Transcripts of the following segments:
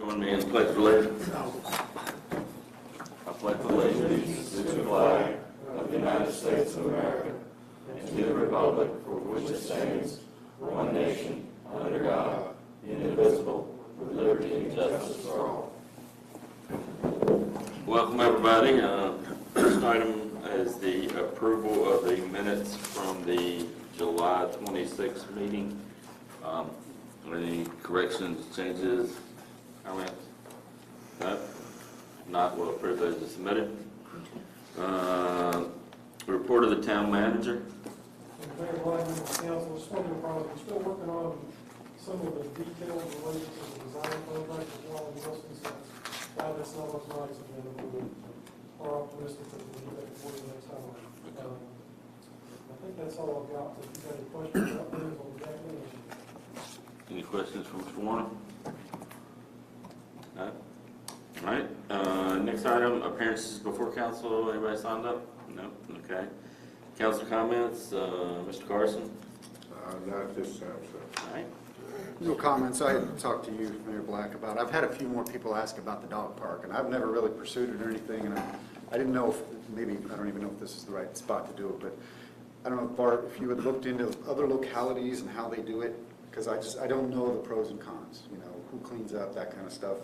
Join me in the pledge of allegiance. I pledge allegiance to the flag of the United States of America and to the republic for which it stands, one nation, under God, indivisible, with liberty and justice for all. Welcome, everybody. First item is the approval of the minutes from the July 26th meeting. Any corrections, changes, comments? No? If not, we'll approve those as submitted. Report of the town manager. Very glad to the council. Swimming project. We're still working on some of the details related to the design project as well as Wilson. So glad that's not what's nice again. We are optimistic that we'll get that before the next time. I think that's all I've got. If you've got any questions about things, I'll be back in. Any questions from Mr. Warner? No? All right. Next item, appearances before council. Anybody signed up? No? Okay. Council comments, Mr. Carson? Not this time, sir. All right. No comments. I had talked to you, Mayor Black, about, I've had a few more people ask about the dog park, and I've never really pursued it or anything, and I didn't know if, maybe, I don't even know if this is the right spot to do it, but I don't know, Bart, if you had looked into other localities and how they do it, because I don't know the pros and cons, you know, who cleans up, that kind of stuff.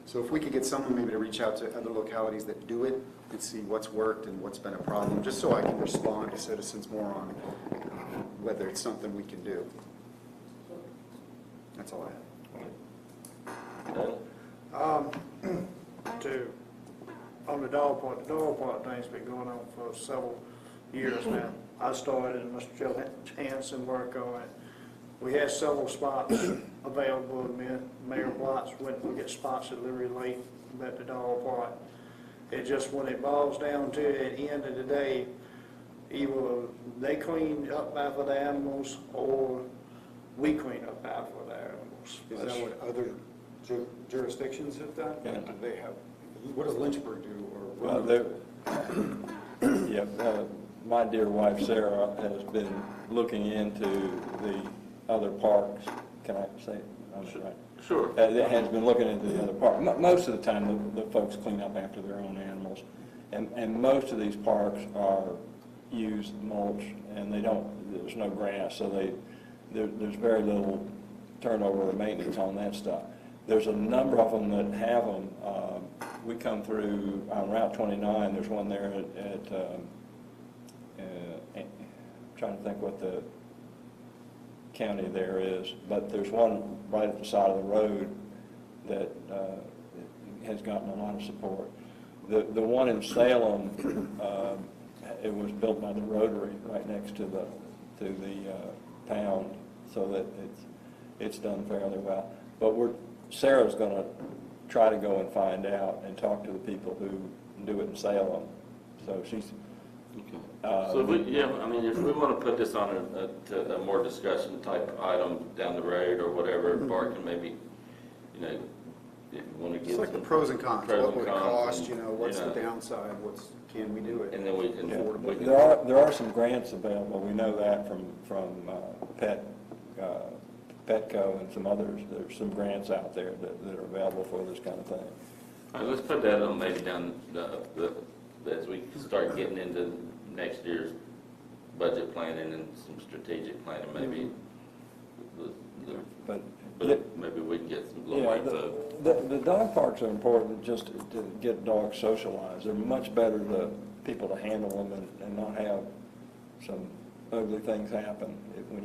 So if we could get someone maybe to reach out to other localities that do it and see what's worked and what's been a problem, just so I can respond to citizens more on whether it's something we can do. That's all I have. On the dog park thing's been going on for several years now. I started and Mr. Joe Hanson worked on it. We had several spots available, and Mayor Watts went and get spots at Liberty Lake at the dog park. It just, when it boils down to it, at the end of the day, either they clean up after the animals or we clean up after the animals. Is that what other jurisdictions have done? Yeah. Do they have, what does Lynchburg do? Or Well, yeah, my dear wife Sarah has been looking into the other parks. Can I say it? Right. Sure. Has been looking into the other parks. Most of the time, the folks clean up after their own animals, and most of these parks are used mulch, and there's no grass, so there's very little turnover or maintenance on that stuff. There's a number of them that have them. We come through on Route 29. There's one there I'm trying to think what the county there is, but there's one right at the side of the road that has gotten a lot of support. The one in Salem, it was built by the Rotary right next to the pound, so that it's done fairly well. But Sarah's going to try to go and find out and talk to the people who do it in Salem. So she's. Okay. So if we want to put this on a more discussion type item down the road or whatever, Bart can maybe, if you want to get It's like the some pros and cons. pros What and would it cons cost? You know, what's you the downside? Can we do it? and then we can. There are some grants available. We know that from Petco and some others. There's some grants out there that are available for this kind of thing. All right, let's put that on maybe down as we start getting into next year's budget planning and some strategic planning, maybe. But maybe we can get some yeah, low-rate the dog parks are important just to get dogs socialized. They're much better to people to handle them and not have some ugly things happen when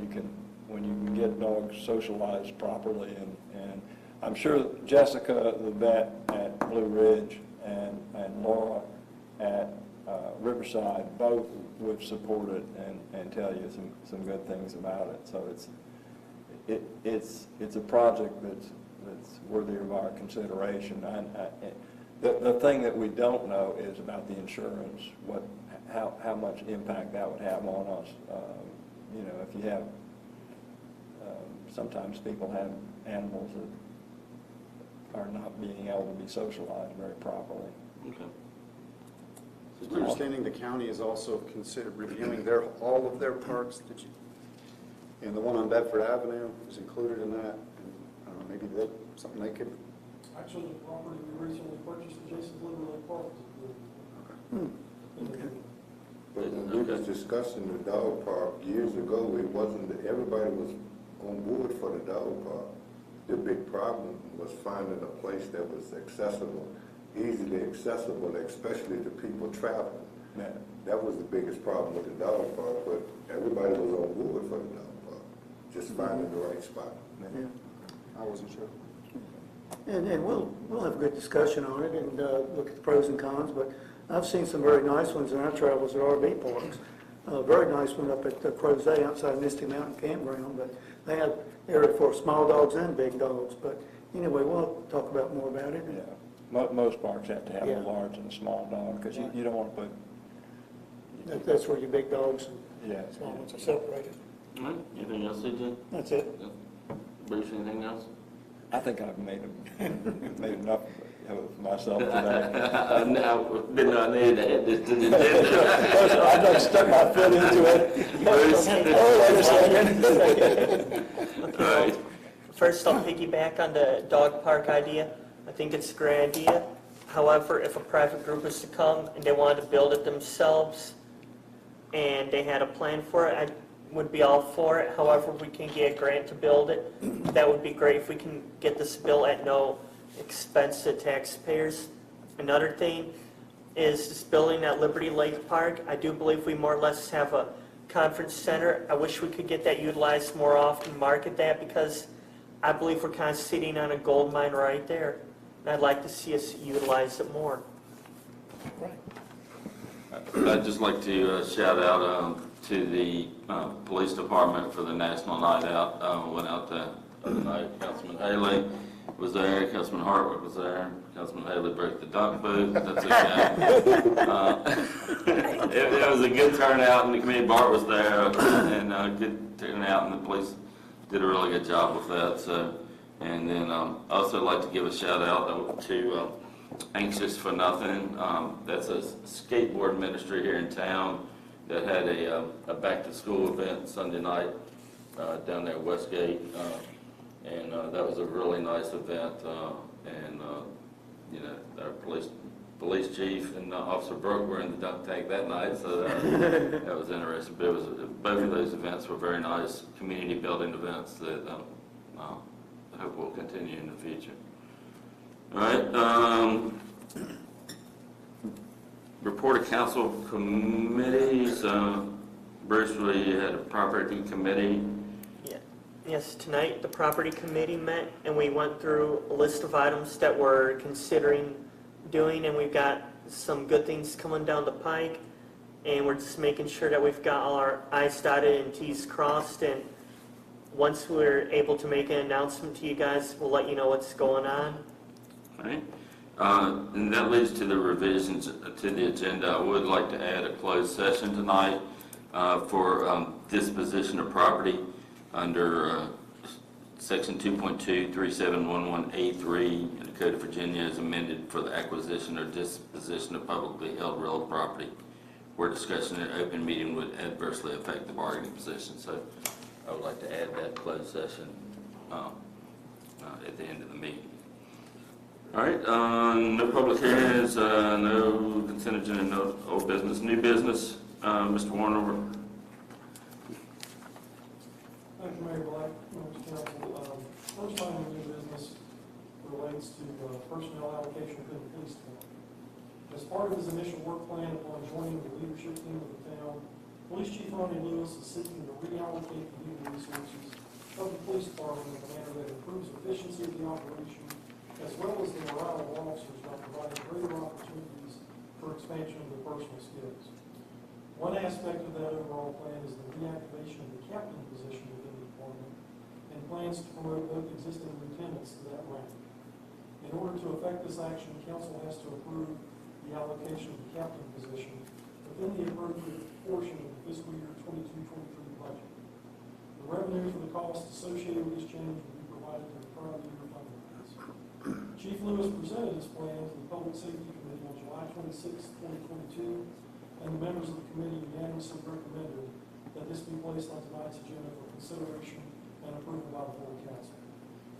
you can get dogs socialized properly. And I'm sure Jessica, the vet at Blue Ridge, and Laura at Riverside both would support it and tell you some good things about it. So it's a project that's worthy of our consideration. The thing that we don't know is about the insurance, how much impact that would have on us. If you have, sometimes people have animals that are not being able to be socialized very properly. Okay. Is my understanding the county is also considered reviewing all of their parks? And the one on Bedford Avenue is included in that? And, maybe something they could Actually, the property we recently purchased adjacent to Liberty Lake Park is included. But when we was discussing the dog park years ago, it wasn't, that everybody was on board for the dog park. The big problem was finding a place that was accessible, easily accessible, especially to people traveling. Yeah. That was the biggest problem with the dog park, but everybody was on board for the dog park, just finding the right spot. Yeah. I wasn't sure. And we'll have a good discussion on it and look at the pros and cons, but I've seen some very nice ones in our travels at RV parks. Very nice one up at Crozet outside Misty Mountain Campground, but they have area for small dogs and big dogs. But anyway, we'll talk about more about it. Yeah, most parks have to have Yeah. a large and a small dog, because you don't want to put, That's where your big dogs and yeah. small ones are separated. All right, anything else, CJ? That's it. Bruce, anything else? I think I've made enough of myself today. No, didn't I need to add this to the agenda? I just stuck my foot into it. Bruce? Oh, wait a second. All right. First, I'll piggyback on the dog park idea. I think it's a great idea. However, if a private group was to come and they wanted to build it themselves and they had a plan for it, I would be all for it. However, if we can get a grant to build it, that would be great if we can get this built at no expense to taxpayers. Another thing is this building at Liberty Lake Park. I do believe we more or less have a conference center. I wish we could get that utilized more often, market that, because I believe we're kind of sitting on a gold mine right there. And I'd like to see us utilize it more. I'd just like to shout out to the police department for the National Night Out. Went out the other night. Councilman Haley was there, Councilman Hartwick was there. Councilman Haley broke the dunk booth. That's okay. It was a good turnout, and the committee Bart was there, and good turnout, and the police did a really good job with that. So, and then also like to give a shout out to Anxious for Nothing. That's a skateboard ministry here in town that had a back to school event Sunday night down there at Westgate, and that was a really nice event. And you know, our police chief and Officer Brooke were in the dunk tank that night, so that was interesting. But both of those events were very nice community building events that I hope will continue in the future. All right. Report of council committees. Bruce, we had a property committee. Yeah. Yes, tonight the property committee met and we went through a list of items that we're considering doing, and we've got some good things coming down the pike, and we're just making sure that we've got all our I's dotted and T's crossed, and once we're able to make an announcement to you guys, we'll let you know what's going on. All right. And that leads to the revisions to the agenda. I would like to add a closed session tonight for disposition of property under Section 2.23711A3 in the Code of Virginia is amended for the acquisition or disposition of publicly held real property where discussion in an open meeting would adversely affect the bargaining position. So I would like to add that closed session at the end of the meeting. All right, no public hearings, no consent agenda, no old business, new business. Mr. Warner. Thank you, Mayor Black, members of council. First item of new business relates to personnel allocation for the police department. As part of his initial work plan upon joining the leadership team of the town, Police Chief Ronnie Lewis is seeking to reallocate the human resources of the police department in a manner that improves efficiency of the operation, as well as the morale of officers by providing greater opportunities for expansion of their personal skills. One aspect of that overall plan is the reactivation of the captain position within the department and plans to promote both existing lieutenants to that rank. In order to effect this action, council has to approve the allocation of the captain position within the appropriate portion of the fiscal year 22-23 budget. The revenue for the costs associated with this change will be provided to the current year fund balance. Chief Lewis presented his plan to the Public Safety Committee on July 26, 2022, and the members of the committee unanimously recommended that this be placed on tonight's agenda for consideration and approval by the full council.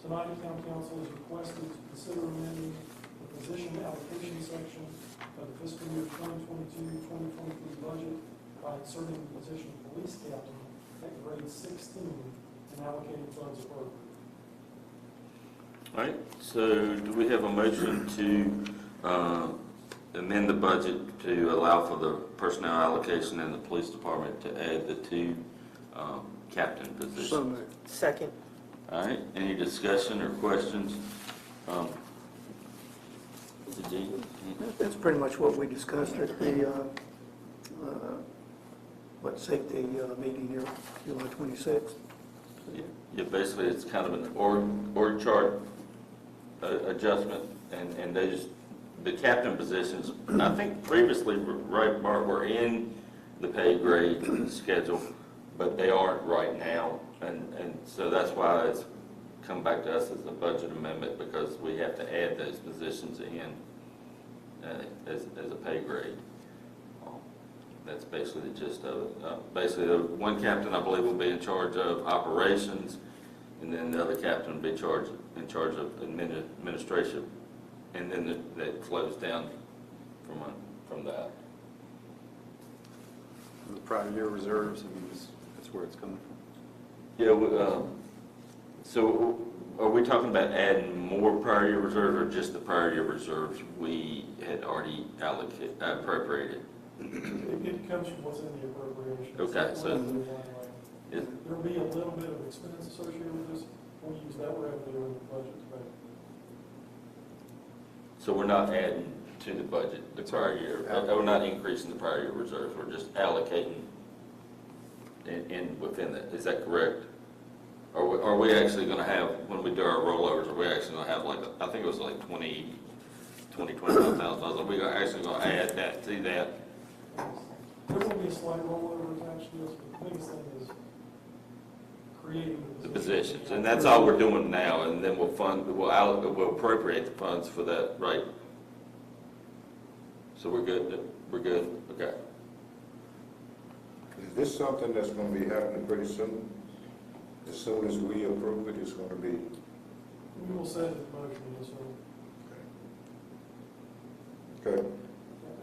Tonight, the town council is requested to consider amending the position allocation section of the fiscal year 2022-2023 budget by inserting the position of police captain at grade 16 and allocating funds appropriately. All right, so do we have a motion to amend the budget to allow for the personnel allocation in the police department to add the two captain positions? So moved. Second. All right, any discussion or questions? Did you? That's pretty much what we discussed at the, safety meeting here, July 26th. Yeah, basically, it's kind of an org chart adjustment, and they just, the captain positions, I think previously, right, Bart, were in the pay grade schedule, but they aren't right now, and so that's why it's come back to us as a budget amendment, because we have to add those positions in as a pay grade. That's basically the gist of it. Basically, the one captain, I believe, will be in charge of operations, and then the other captain will be in charge of administration, and then that flows down from that. The prior year reserves, I mean, that's where it's coming from. Yeah, so are we talking about adding more prior year reserves, or just the prior year reserves we had already appropriated? It comes from what's in the appropriation. Okay, so- There'll be a little bit of expense associated with this. We'll use that revenue in the budget to pay. So we're not adding to the budget the prior year, we're not increasing the prior year reserves, we're just allocating in within that, is that correct? Are we actually gonna have, when we do our rollovers, are we actually gonna have like, I think it was like $25,000, are we actually gonna add that to that? There will be a slight rollover attached to this, but the biggest thing is creating The positions, and that's all we're doing now, and then we'll appropriate the funds for that, right? So we're good, okay. Is this something that's gonna be happening pretty soon? As soon as we approve it, it's gonna be, We will set it in motion, yes, sir. okay?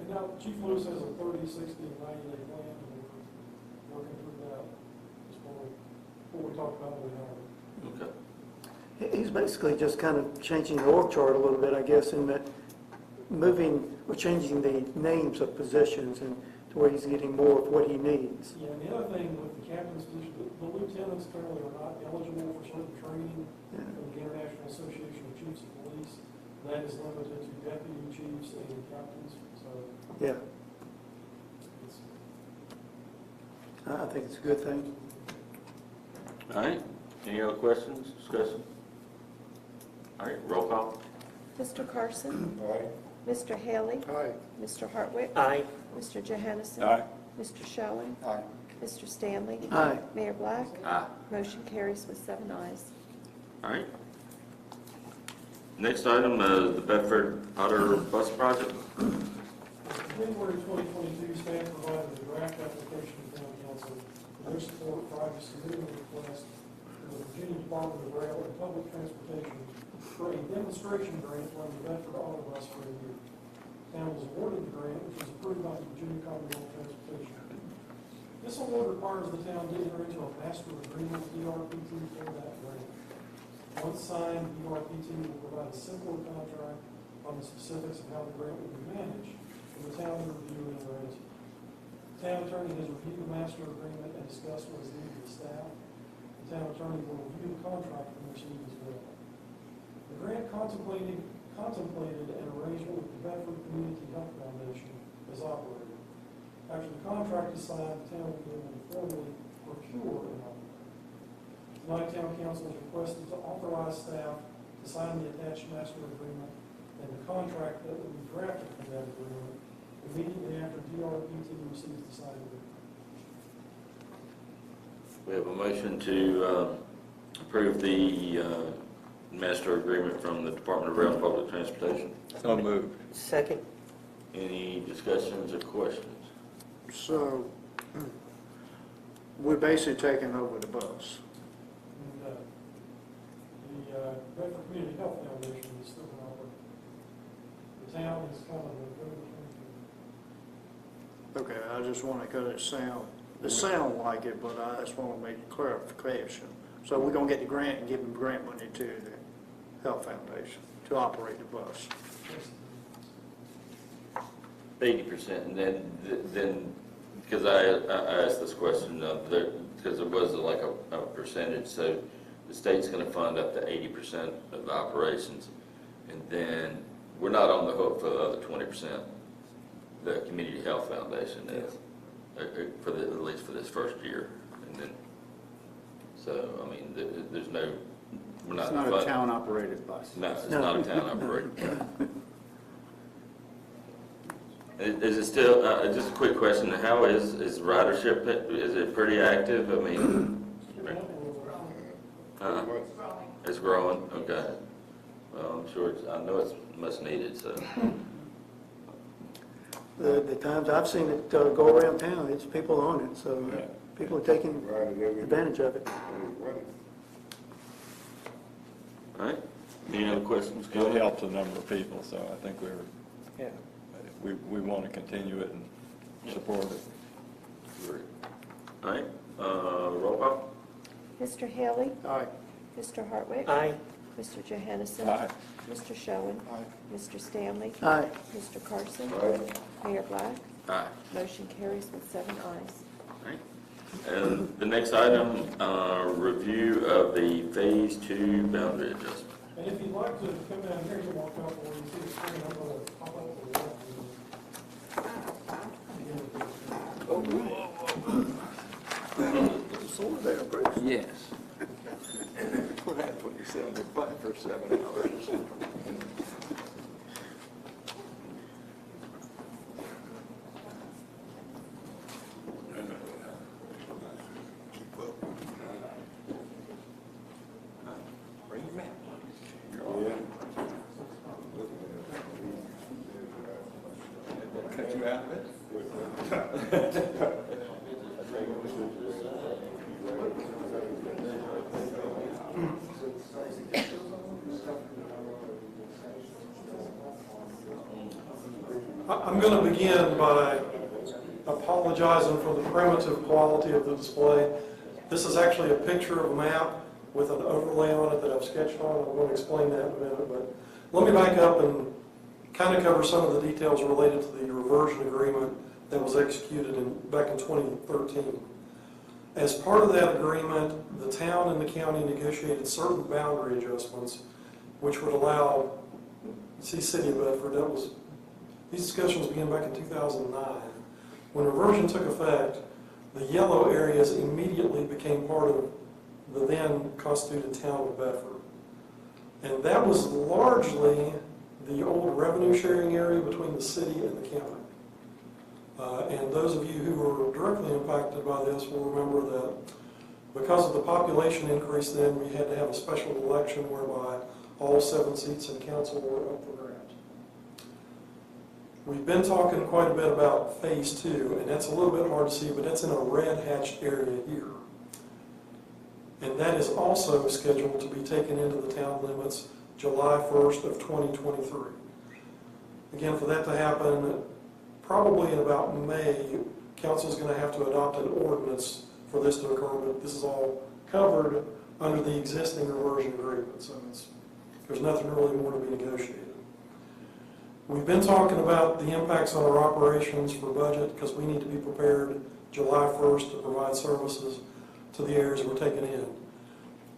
And now, Chief Lewis has a 30, 60, and 90-day plan, and we're working through that before we talk about it. Okay. He's basically just kind of changing the org chart a little bit, I guess, in that changing the names of positions and to where he's getting more of what he needs. Yeah, and the other thing with the captain's position, the lieutenants currently are not eligible for certain training from the International Association of Chiefs of Police. That is limited to deputy chiefs and captains, so Yeah, it's, I think it's a good thing. All right, any other questions, discussion? All right, roll call. Mr. Carson? All right? Mr. Haley? Aye. Mr. Hartwick? Aye. Mr. Johansson? Aye. Mr. Shelling? Aye. Mr. Stanley? Aye. Mayor Black? Aye. Motion carries with 7 ayes. All right. Next item, the Bedford Otter Bus Project. in January 2022, staff provided a draft application to town council for their support prior to submitting a request to the Virginia Department of Rail and Public Transportation for a demonstration grant to run the Bedford Auto Bus for a year. Town was awarded the grant, which was approved by the Virginia Commonwealth Transportation. This award requires the town to enter into a master agreement with DRPT for that grant. Once signed, DRPT will provide a simpler contract on the specifics of how the grant will be managed, and the town will review and enter into. The town attorney has reviewed the master agreement and discussed what is needed with staff. The town attorney will review the contract and receive as well. The grant contemplated an arrangement with the Bedford Community Health Foundation as operator. After the contract is signed, the town will be able to formally procure an operator. Tonight, town council is requested to authorize staff to sign the attached master agreement and the contract that will be drafted from that agreement immediately after DRPT receives the signed agreement. We have a motion to approve the master agreement from the Department of Rail and Public Transportation. So moved. Second. Any discussions or questions? So, we're basically taking over the bus. And, Bedford Community Health Foundation is still going to operate. The town is kind of the go-between. Okay, I just want to, because it sound like it, but I just want to make clarification. So we're going to get the grant and give them grant money to the Health Foundation to operate the bus. 80%, and then, because I asked this question, because it was like a percentage, so the state's gonna fund up to 80% of the operations, and then we're not on the hook for the other 20%. The Community Health Foundation is, for at least for this first year, and then, so, I mean, there's no, we're not. It's not a town-operated bus. No, it's not a town operated. Is it still, just a quick question, how is ridership, is it pretty active? I mean, it's growing, okay. Well, I'm sure, I know it's much needed, so. The times I've seen it go around town, it's people on it, so people are taking advantage of it. All right, any other questions? It helps a number of people, so I think we want to continue it and support it. Great. All right, roll call? Mr. Haley? Aye. Mr. Hartwick? Aye. Mr. Johansson? Aye. Mr. Schoen? Mr. Stanley? Aye. Mr. Carson? Aye. Mayor Black? Aye. Motion carries with 7 ayes. All right. And the next item, review of the Phase 2 boundary adjustment. And if you'd like to come down here, you walk up where you see the screen, I'm going to pop up the left. Yes. What happens when you sit on your butt for 7 hours? Bring your map. Cut you out of it? I'm going to begin by apologizing for the primitive quality of the display. This is actually a picture of a map with an overlay on it that I've sketched on. I'm going to explain that in a minute, but let me back up and kind of cover some of the details related to the reversion agreement that was executed back in 2013. As part of that agreement, the town and the county negotiated certain boundary adjustments which would allow, see City of Bedford, these discussions began back in 2009. When reversion took effect, the yellow areas immediately became part of the then constituted town of Bedford. And that was largely the old revenue sharing area between the city and the county. And those of you who were directly impacted by this will remember that because of the population increase then, we had to have a special election whereby all 7 seats in council were up for grabs. We've been talking quite a bit about Phase 2, and that's a little bit hard to see, but that's in a red hatched area here. And that is also scheduled to be taken into the town limits July 1st of 2023. Again, for that to happen, probably in about May, council's going to have to adopt an ordinance for this to occur, but this is all covered under the existing reversion agreement, so there's nothing really more to be negotiated. We've been talking about the impacts on our operations for budget because we need to be prepared July 1st to provide services to the areas we're taking in.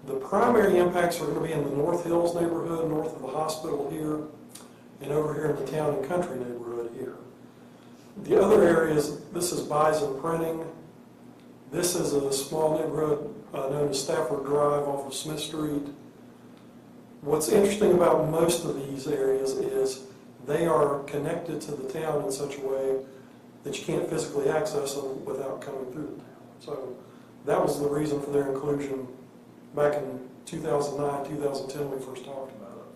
The primary impacts are going to be in the North Hills neighborhood, north of the hospital here, and over here in the town and country neighborhood here. The other areas, this is Bison Printing. This is a small neighborhood known as Stafford Drive off of Smith Street. What's interesting about most of these areas is they are connected to the town in such a way that you can't physically access them without coming through the town. So that was the reason for their inclusion back in 2009, 2010 when we first talked about it.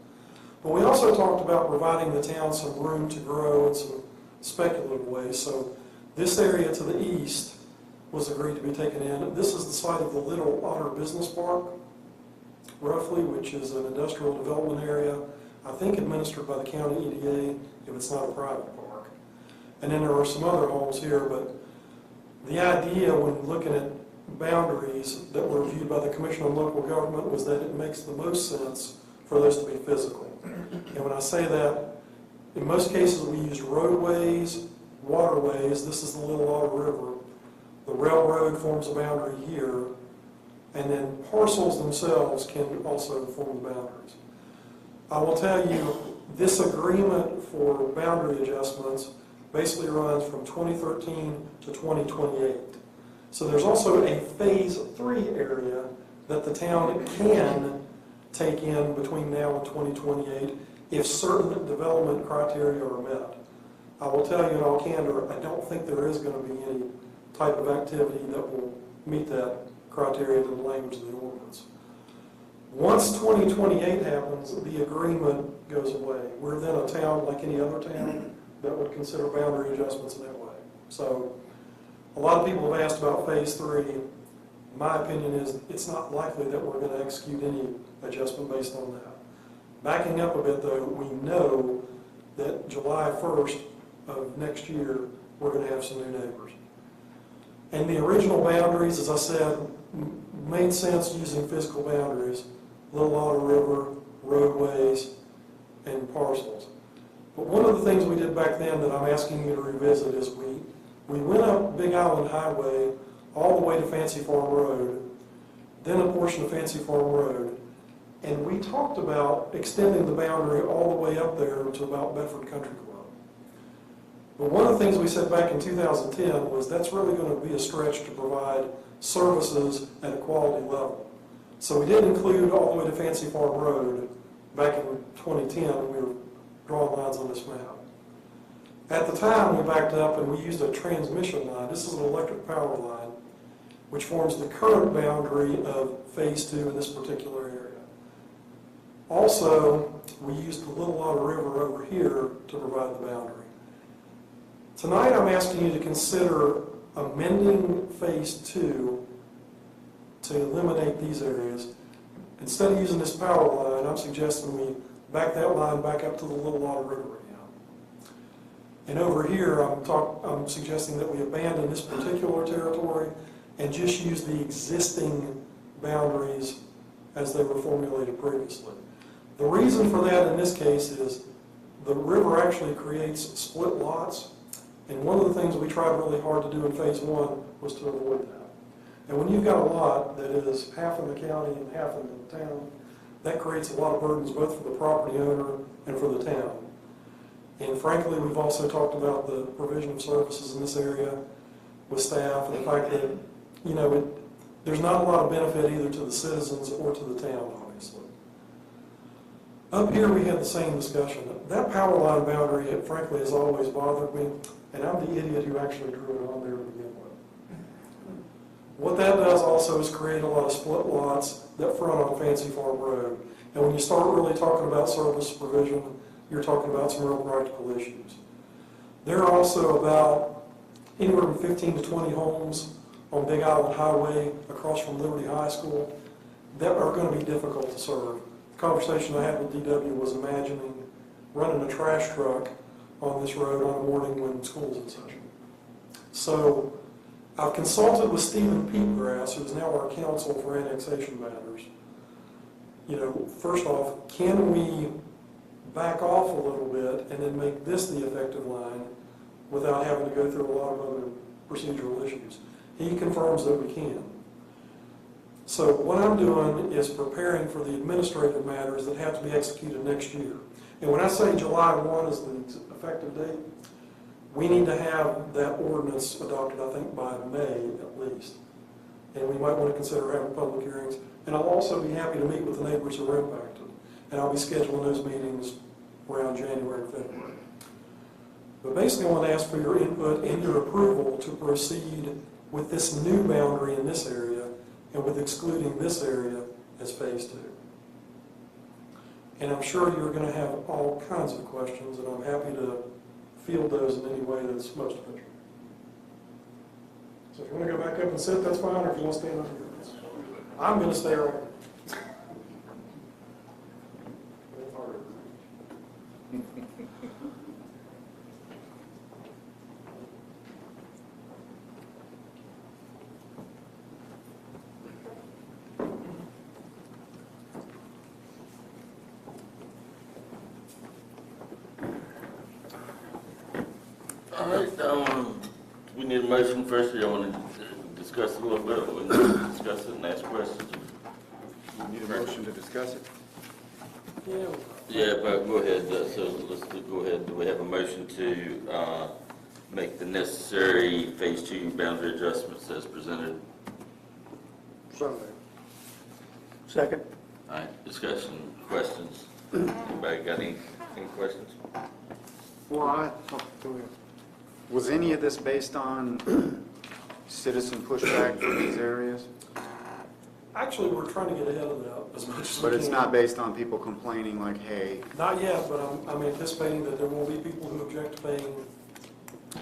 But we also talked about providing the town some room to grow in some speculative ways. So this area to the east was agreed to be taken in. This is the site of the Little Otter Business Park. roughly, which is an industrial development area, I think administered by the county EDA if it's not a private park. And then there are some other homes here, but the idea when looking at boundaries that were reviewed by the Commission on Local Government was that it makes the most sense for those to be physical. And when I say that, in most cases we use roadways, waterways. This is the Little Otter River. The railroad forms a boundary here, and then parcels themselves can also form the boundaries. I will tell you, this agreement for boundary adjustments basically runs from 2013 to 2028. So there's also a phase 3 area that the town can take in between now and 2028 if certain development criteria are met. I will tell you in all candor, I don't think there is going to be any type of activity that will meet that criteria in the language of the ordinance. Once 2028 happens, the agreement goes away. We're then a town like any other town that would consider boundary adjustments in that way. So a lot of people have asked about phase 3. My opinion is it's not likely that we're going to execute any adjustment based on that. Backing up a bit though, we know that July 1st of next year, we're going to have some new neighbors. And the original boundaries, as I said, made sense using physical boundaries, Little Otter River, roadways, and parcels. But one of the things we did back then that I'm asking you to revisit is we went up Big Island Highway all the way to Fancy Farm Road, then a portion of Fancy Farm Road, and we talked about extending the boundary all the way up there to about Bedford Country Club. But one of the things we said back in 2010 was that's really going to be a stretch to provide services at a quality level. So we did include all the way to Fancy Farm Road back in 2010 when we were drawing lines on this map. At the time, we backed up and we used a transmission line. This is an electric power line, which forms the current boundary of Phase 2 in this particular area. Also, we used the Little Otter River over here to provide the boundary. Tonight, I'm asking you to consider amending Phase 2 to eliminate these areas. Instead of using this power line, I'm suggesting we back that line back up to the Little Otter River again. And over here, I'm suggesting that we abandon this particular territory and just use the existing boundaries as they were formulated previously. The reason for that in this case is the river actually creates split lots, and one of the things we tried really hard to do in Phase 1 was to avoid that. And when you've got a lot that is half in the county and half in the town, that creates a lot of burdens both for the property owner and for the town. And frankly, we've also talked about the provision of services in this area with staff and the fact that, you know, there's not a lot of benefit either to the citizens or to the town, obviously. Up here, we had the same discussion. That power line boundary, frankly, has always bothered me, and I'm the idiot who actually drew it on there to begin with. What that does also is create a lot of split lots that front on Fancy Farm Road. And when you start really talking about service provision, you're talking about some real practical issues. There are also about anywhere from 15 to 20 homes on Big Island Highway across from Liberty High School that are going to be difficult to serve. The conversation I had with DW was imagining running a trash truck on this road on a morning when school's in session. So I've consulted with Stephen Peatgrass, who is now our counsel for annexation matters. You know, first off, can we back off a little bit and then make this the effective line without having to go through a lot of other procedural issues? He confirms that we can. So what I'm doing is preparing for the administrative matters that have to be executed next year. And when I say July 1 is the effective date, we need to have that ordinance adopted, I think, by May at least. And we might want to consider having public hearings. And I'll also be happy to meet with the neighbors who are impacted. And I'll be scheduling those meetings around January and February. But basically, I want to ask for your input and your approval to proceed with this new boundary in this area and with excluding this area as Phase 2. And I'm sure you're going to have all kinds of questions, and I'm happy to field those in any way that's most efficient. So if you want to go back up and sit, that's fine, or if you want to stand up here. I'm going to stay right here. right, we need a motion first, or you want to discuss it a little bit, or we need to discuss it and ask questions? Need a motion to discuss it? Yeah, Yeah, but go ahead, so go ahead, do we have a motion to, make the necessary phase 2 boundary adjustments as presented? So moved. Second? All right, discussion, questions? Anybody got any questions? Why? Was any of this based on citizen pushback from these areas? actually, we're trying to get ahead of that as much as we can. But it's not based on people complaining like, hey, Not yet, but I'm anticipating that there will be people who object to paying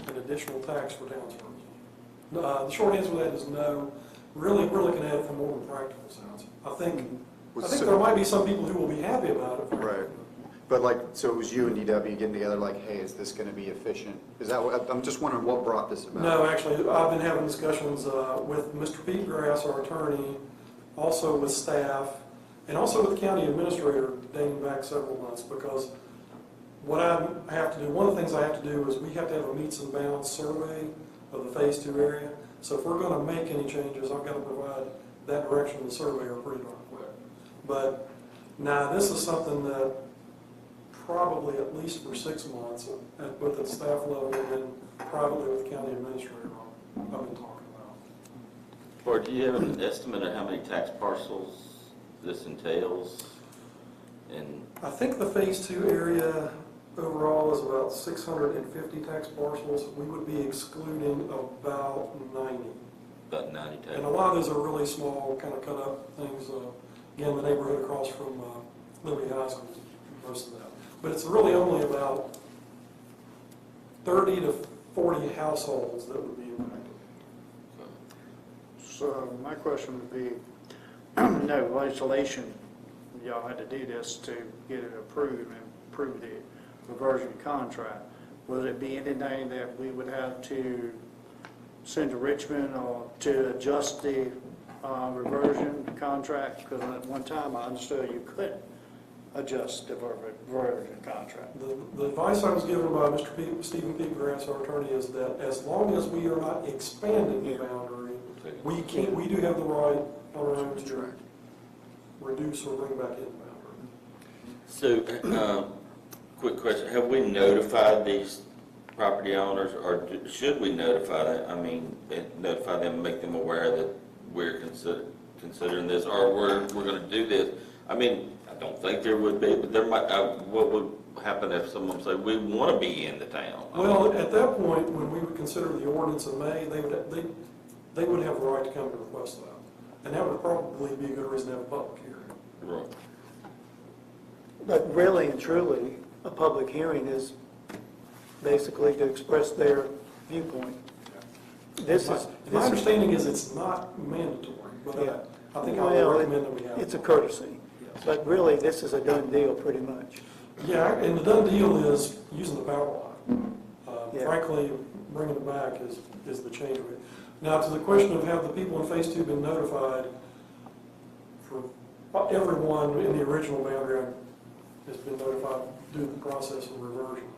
an additional tax for townships. The short answer to that is no. Really, we're looking at it from more of a practical sense. I think there might be some people who will be happy about it. right. But like, so it was you and DW getting together like, hey, is this going to be efficient? Is that what, I'm just wondering what brought this about? No, actually, I've been having discussions with Mr. Pete Grass, our attorney, also with staff, and also with the county administrator dating back several months, because what I have to do, one of the things I have to do is we have to have a meets and bounds survey of the Phase 2 area. So if we're going to make any changes, I've got to provide that direction to the surveyor pretty darn quick. But now this is something that probably at least for 6 months, at both at the staff level and then privately with the county administrator, I've been talking about. Or do you have an estimate of how many tax parcels this entails? And I think the Phase 2 area overall is about 650 tax parcels. We would be excluding about 90. about 90 tax. And a lot of those are really small, kind of cut up things. Again, the neighborhood across from Liberty High School, most of that. But it's really only about 30 to 40 households that would be impacted. So my question would be, no legislation, y'all had to do this to get it approved and approve the reversion contract. Would it be anything that we would have to send to Richmond or to adjust the reversion contract? Because at one time I understood you couldn't adjust the reversion contract. The advice I was given by Mr. Stephen P. Grass, our attorney, is that as long as we are not expanding the boundary, we do have the right on our own to reduce or bring back in the boundary. So, quick question, have we notified these property owners, or should we notify them, notify them, make them aware that we're considering this, or we're gonna do this? I mean, I don't think there would be, but there might, what would happen if someone said, we wanna be in the town? Well, at that point, when we would consider the ordinance in May, they would have the right to come to request that. And that would probably be a good reason to have a public hearing. Right. But really and truly, a public hearing is basically to express their viewpoint. My understanding is it's not mandatory, Yeah. but I think I would recommend that we have. It's a courtesy, but really, this is a done deal pretty much. Yeah, and the done deal is using the power line. Yeah. Frankly, bringing it back is the change. Now, to the question of have the people in Phase 2 been notified, for everyone in the original boundary has been notified due to the process of reversion.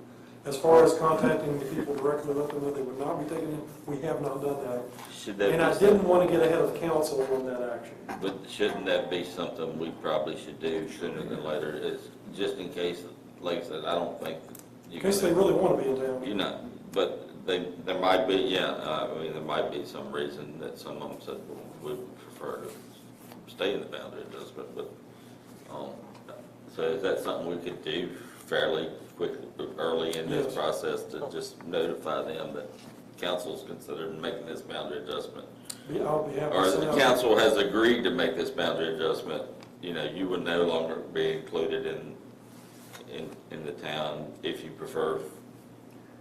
As far as contacting the people directly, let them know they would not be taking it, we have not done that. Should that And I be, didn't want to get ahead of the council on that action. but shouldn't that be something we probably should do sooner than later, is just in case, like I said, I don't think that you In case they really want to be in town. you know, but there might be, there might be some reason that some of them said, well, we'd prefer to stay in the boundary adjustment, but, so is that something we could do fairly quickly, early in this Yes. process, to just notify them that council's considered making this boundary adjustment? I'll be happy Or to the send out. council has agreed to make this boundary adjustment, you would no longer be included in the town. If you prefer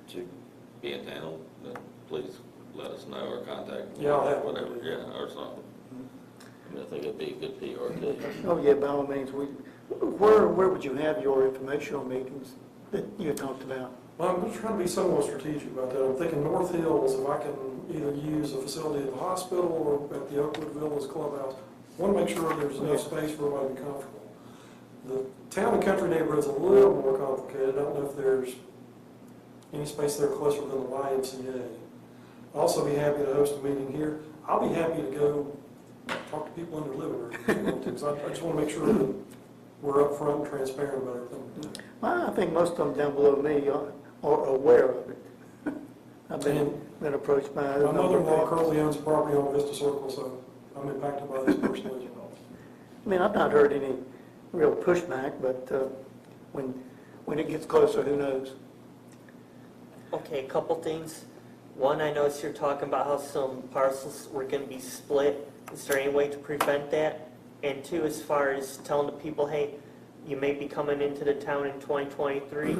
to be in town, then please let us know or contact me, Yeah, I'll have to. whatever, or something. I think it'd be a good PR too. Oh, yeah, by all means, where would you have your informational meetings that you talked about? Well, I'm just trying to be somewhat strategic about that. I'm thinking North Hills, if I can either use a facility at the hospital or at the Oakwood Villas Clubhouse. I want to make sure there's enough space for everybody to be comfortable. The town and country neighborhood's a little more complicated. I don't know if there's any space there closer than the YMCA. I'll also be happy to host a meeting here. I'll be happy to go talk to people in their living room if you want to, 'cause I just want to make sure that we're upfront and transparent about everything we're doing. Well, I think most of them down below me are aware of it. I've been approached by a My number of mother-in-law people. currently owns a property on Vista Circle, so I'm impacted by this personally as well. I mean, I've not heard any real pushback, but when it gets closer, who knows? Okay, a couple things. One, I noticed you're talking about how some parcels were going to be split. Is there any way to prevent that? And two, as far as telling the people, hey, you may be coming into the town in 2023,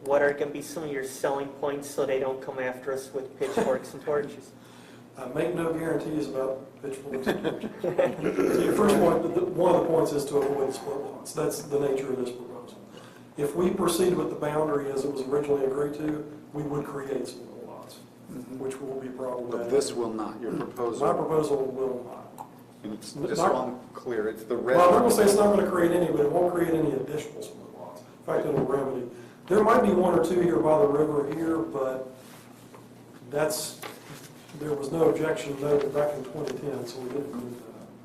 what are going to be some of your selling points so they don't come after us with pitchforks and torches? I make no guarantees about pitchforks and torches. So your first point, one of the points is to avoid the split lots. That's the nature of this proposal. If we proceed with the boundary as it was originally agreed to, we would create split lots, which will be problematic. But this will not, your My proposal, proposal will not. and it's just so I'm clear, it's the red. Well, I'm not gonna say it's not gonna create any, but it won't create any additional split lots. In fact, it'll remedy. There might be one or two here by the river here, but there was no objection noted back in 2010, so we didn't do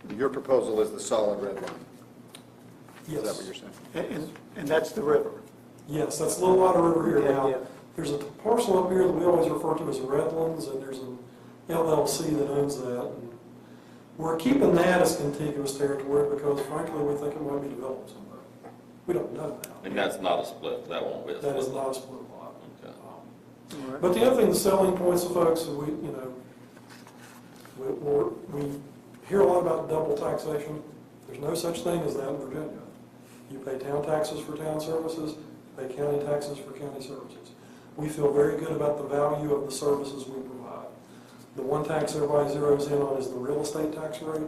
that. Your proposal is the solid red line. Is that what Yes, you're saying? And that's the river. yes, that's a little lot of river here Yeah, now. yeah. There's a parcel up here that we always refer to as Redlands, and there's an LLC that owns that. And we're keeping that as contiguous territory because frankly, we think it might be developed somewhere. We don't know now. And that's not a split, that won't be a split. That is not a split lot. Okay. All right. But the other thing, the selling points of folks, we hear a lot about double taxation. There's no such thing as that in Virginia. You pay town taxes for town services, you pay county taxes for county services. We feel very good about the value of the services we provide. The one tax everybody zeroes in on is the real estate tax rate.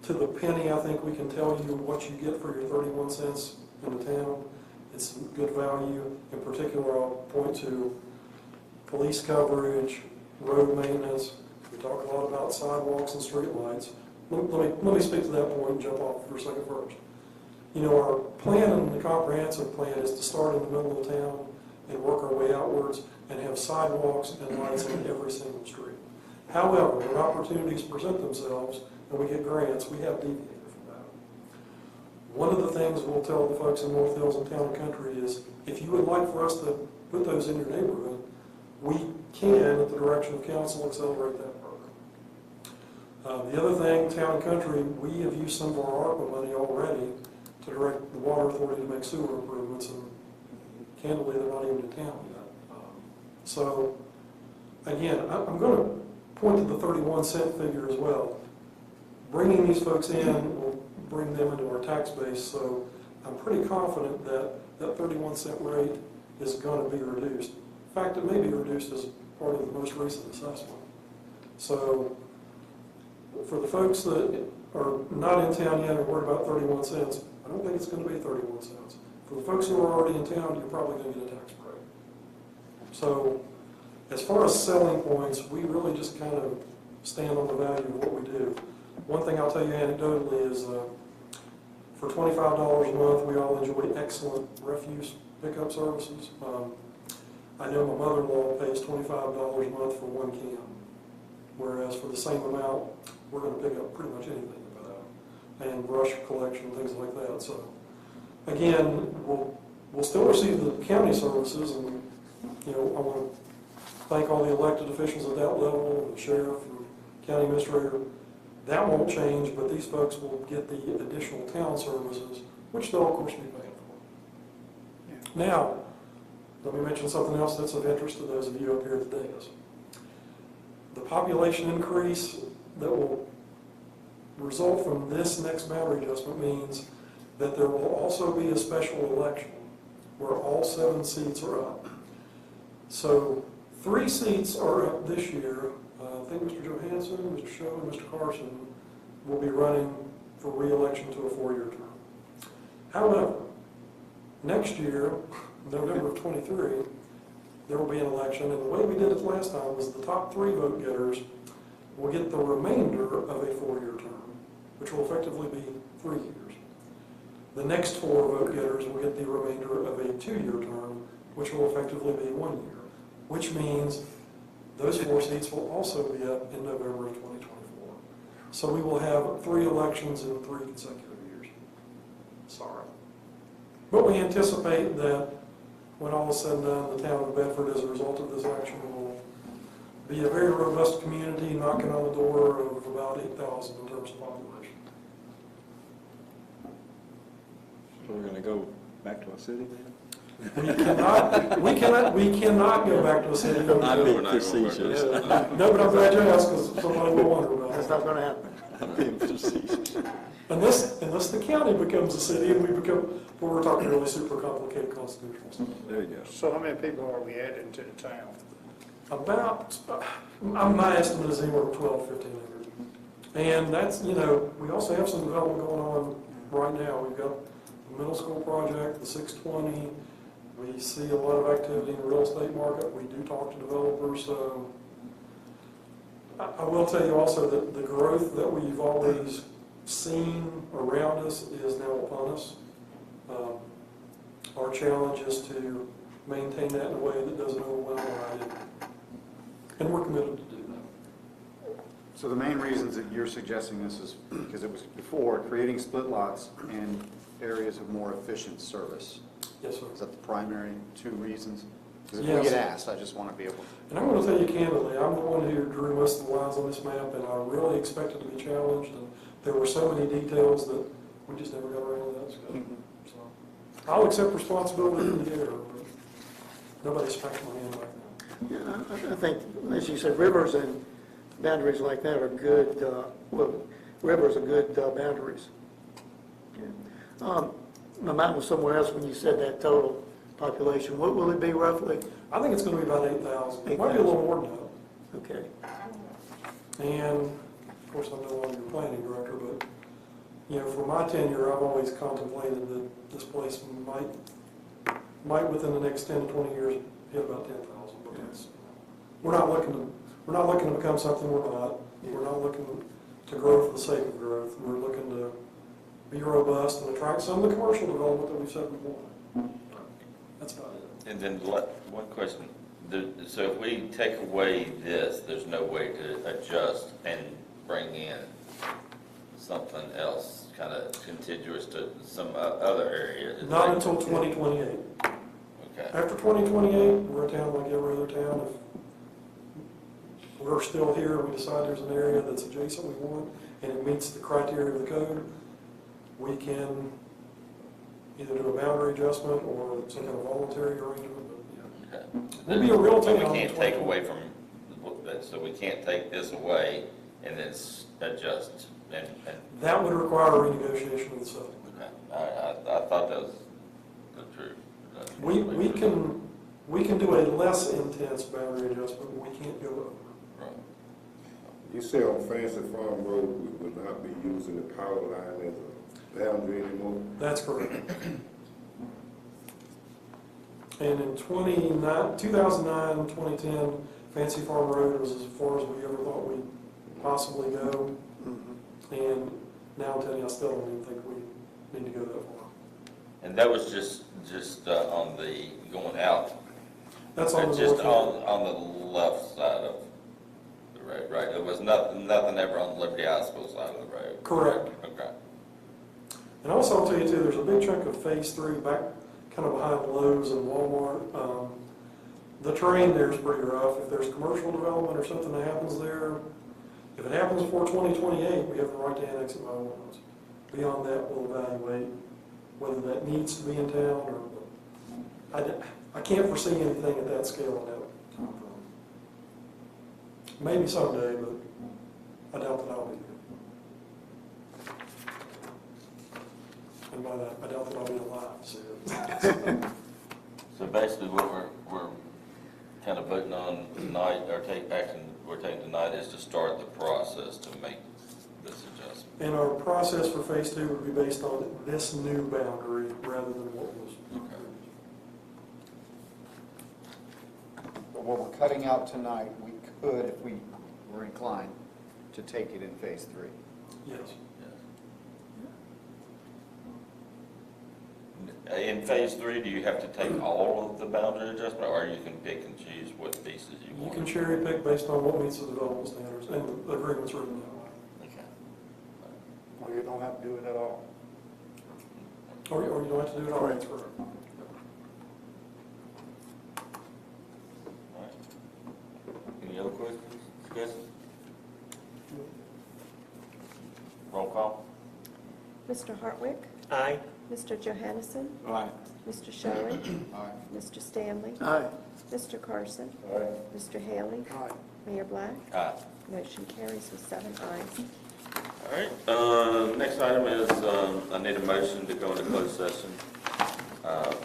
To the penny, I think we can tell you what you get for your 31 cents in the town. It's good value. In particular, I'll point to police coverage, road maintenance. We talk a lot about sidewalks and streetlights. Let me speak to that point and jump off for a second first. Our plan and the comprehensive plan is to start in the middle of town and work our way outwards and have sidewalks and lights on every single street. However, when opportunities present themselves and we get grants, we have deviated from that. One of the things we'll tell the folks in North Hills and Town and Country is, if you would like for us to put those in your neighborhood, we can, at the direction of council, accelerate that program. The other thing, Town and Country, we have used some of our ARPA money already to direct the water authority to make sewer improvements, and candidly, they're not even in town yet. So, again, I'm going to point to the 31 cent figure as well. Bringing these folks in will bring them into our tax base, so I'm pretty confident that that 31 cent rate is going to be reduced. In fact, it may be reduced as part of the most recent assessment. So, for the folks that are not in town yet and are worried about 31 cents, I don't think it's going to be 31 cents. For the folks who are already in town, you're probably going to get a tax break. So, as far as selling points, we really just kind of stand on the value of what we do. One thing I'll tell you anecdotally is for $25 a month, we all enjoy excellent refuse pickup services. I know my mother-in-law pays $25 a month for one can, whereas for the same amount, we're going to pick up pretty much anything and brush collection, things like that. So, again, we'll still receive the county services, and I want to thank all the elected officials at that level, the sheriff, and county administrator. That won't change, but these folks will get the additional town services, which they'll of course be paying for. Now, let me mention something else that's of interest to those of you up here at the dais. The population increase that will result from this next boundary adjustment means that there will also be a special election where all 7 seats are up. So 3 seats are up this year. I think Mr. Johansson, Mr. Schoen, and Mr. Carson will be running for re-election to a 4-year term. However, next year, November of 23, there will be an election, and the way we did it last time was the top 3 vote getters will get the remainder of a 4-year term, which will effectively be 3 years. The next 4 vote getters will get the remainder of a 2-year term, which will effectively be 1 year. which means those 4 seats will also be up in November of 2024. So we will have 3 elections in 3 consecutive years. Sorry. But we anticipate that when all is said and done, the town of Bedford, as a result of this action, will be a very robust community, knocking on the door of about 8,000 in terms of population. So we're gonna go back to a city then? We cannot go back to a city. I'm we're being not going facetious. No, but I'm glad you asked, because somebody will wonder about That's it. not gonna happen. I'm being facetious. Unless the county becomes a city and we become, well, we're talking really super complicated constitutional stuff. There you go. So how many people are we adding to the town? About, my estimate is anywhere from 1,200 to 1,500. And that's, we also have some development going on right now. We've got the middle school project, the 620. We see a lot of activity in the real estate market. We do talk to developers, so I will tell you also that the growth that we've always seen around us is now upon us. Our challenge is to maintain that in a way that doesn't overwhelm our identity. And we're committed to do that. So the main reasons that you're suggesting this is because it was before creating split lots and areas of more efficient service. Yes, sir. Is that the primary 2 reasons? Because if we Yes. get asked, I just want to be able to. And I'm going to tell you candidly, I'm the one who drew most of the lines on this map, and I really expected to be challenged, and there were so many details that we just never got around to that discussion. So I'll accept responsibility for the error, but nobody smacked my hand like that. Yeah, I think, as you said, rivers and boundaries like that are good, rivers are good boundaries. Yeah. My mind was somewhere else when you said that total population. What will it be roughly? I think it's going to be about 8,000. It might be a little more than that. Okay. And, of course, I'm no longer your planning director, but, for my tenure, I've always contemplated that this place might within the next 10 to 20 years, hit about 10,000. But that's, we're not looking to become something we're not. We're not looking to grow for the sake of growth. We're looking to be robust and attract some of the commercial development that we've said before. That's about it. And then one question. So if we take away this, there's no way to adjust and bring in something else kind of contiguous to some other area? Not until 2028. Okay. After 2028, we're a town like every other town. If we're still here and we decide there's an area that's adjacent we want and it meets the criteria of the code, we can either do a boundary adjustment or some kind of voluntary arrangement. But, Okay. We'll be a real So town we in can't take 2020. away from, so we can't take this away and then adjust and, That would require a renegotiation of the settlement. okay. I thought that was the truth. We can do a less intense boundary adjustment, but we can't go over. Right. You say on Fancy Farm Road, we would not be using the power line as a boundary anymore? That's correct. And in 2009, 2010, Fancy Farm Road was as far as we ever thought we'd possibly go. And now I'm telling you, I still don't even think we need to go that far. And that was just on the going out, That's on the just north end. on the left side of the road, right? There was nothing ever on the Liberty High School side of the road. Correct. Okay. And also, I'll tell you too, there's a big chunk of Phase 3 back kind of behind Lowe's and Walmart. The terrain there is pretty rough. If there's commercial development or something that happens there, if it happens before 2028, we have the right to annex it by ordinance. Beyond that, we'll evaluate whether that needs to be in town or, I can't foresee anything at that scale in that time frame. Maybe someday, but I doubt that I'll be here. And by that, I doubt that I'll be alive to see it. So basically what we're kind of voting on tonight, or action we're taking tonight is to start the process to make this adjustment. And our process for Phase 2 would be based on this new boundary rather than what was. Okay. But what we're cutting out tonight, we could, if we were inclined, to take it in Phase 3. Yes. Yes. In phase 3, do you have to take all of the boundary adjustment, or you can pick and choose what pieces you You want? can cherry pick based on what meets the development standards and the agreements written that way. Okay. Or you don't have to do it at all. Or you don't have to do it all, that's correct. All right. Any other questions, discussion? Roll call. Mr. Hartwick, Aye. Mr. Johansson, Aye. Mr. Schoen, Aye. Mr. Stanley, Aye. Mr. Carson, Mr. Haley, Aye. Mayor Black. Aye. Motion carries with 7 ayes. All right, next item is, I need a motion to go into closed session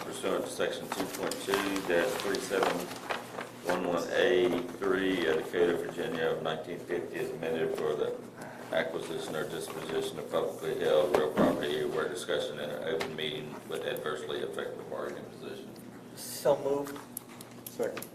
pursuant to section 2.2-3711A3 of the Code of Virginia of 1950 as amended for the acquisition or disposition of publicly held real property where discussion in an open meeting would adversely affect the bargaining position. So moved. Second.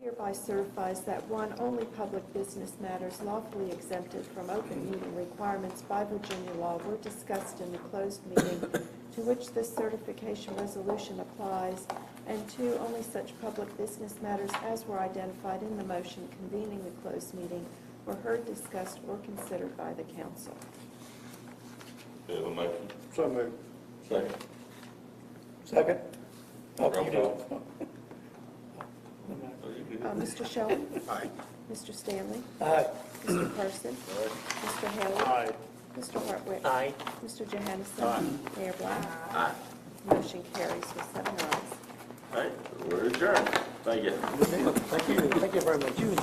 Hereby certifies that one, only public business matters lawfully exempted from open meeting requirements by Virginia law were discussed in the closed meeting to which this certification resolution applies, and two, only such public business matters as were identified in the motion convening the closed meeting were heard, discussed, or considered by the council. Do you have a motion? So moved. Second. Second? Roll call. Mr. Shelby? Aye. Mr. Stanley? Aye. Mr. Carson? Mr. Haley? Aye. Mr. Hartwick? Aye. Mr. Johansson? Mayor Black? Aye. Motion carries with 7 ayes. All right, we're adjourned. Thank you. Thank you very much.